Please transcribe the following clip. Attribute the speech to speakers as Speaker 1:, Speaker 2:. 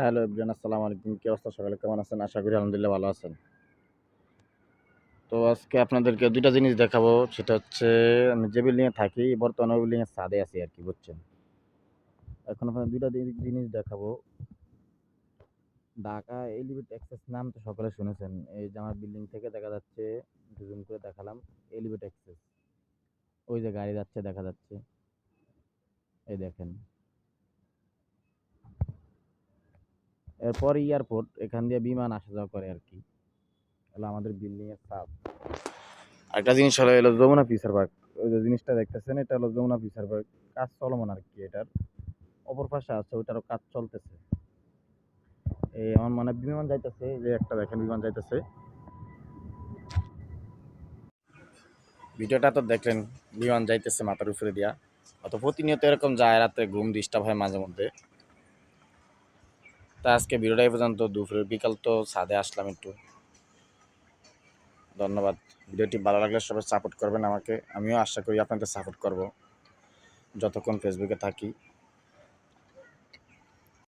Speaker 1: Hello everyone, আসসালামু আলাইকুম। কি অবস্থা? সকালে কেমন আছেন? আশা করি আলহামদুলিল্লাহ ভালো আছেন। তো আজকে আপনাদেরকে ২ টা জিনিস দেখাবো। সেটা হচ্ছে আমি যে বিল্ডিং এ থাকি বর্তমানে ওই বিল্ডিং এর ছাদে আছি আরকি, বুঝছেন? এখন আপনাদের ২ টা জিনিস দেখাবো। ঢাকা এলিভেটেড অ্যাক্সেস নাম তো সকলে শুনেছেন। এই যে আমার বিল্ডিং থেকে দেখা যাচ্ছে, একটু জুম করে দেখালাম, এলিভেটেড অ্যাক্সেস। ওই যে গাড়ি যাচ্ছে দেখা যাচ্ছে। এই দেখেন। এরপর এয়ারপোর্ট, এখান দিয়ে বিমান আসা যাওয়া করে আরকি। হলো আমাদের বিল্ডিং এর ছাদ। আরেকটা জিনিস হলো যমুনা ফিউচার পার্ক। ওই যে জিনিসটা দেখতেছেন, এটা হলো যমুনা ফিউচার পার্ক। কাজ চলমান আরকি এটার। অপর পাশে আছে, ওইটারও কাজ চলতেছে। এই আমার মানে বিমান যাইতেছে, এই যে একটা দেখেন বিমান যাইতেছে। ভিডিওটা তো দেখলেন, বিমান যাইতেছে মাথার উপরে দিয়া। অত প্রতিনিয়ত এরকম যায়, রাতে ঘুম ডিস্টার্ব হয় মাঝে মধ্যে। তা আজকে ভিডিওটা এই পর্যন্ত। দুপুরে বিকাল তো ছাদে আসলাম একটু। ধন্যবাদ। ভিডিওটি ভালো লাগলে সবাই সাপোর্ট করবেন আমাকে। আমিও আশা করি আপনাদের সাপোর্ট করব যতক্ষণ ফেসবুকে থাকি।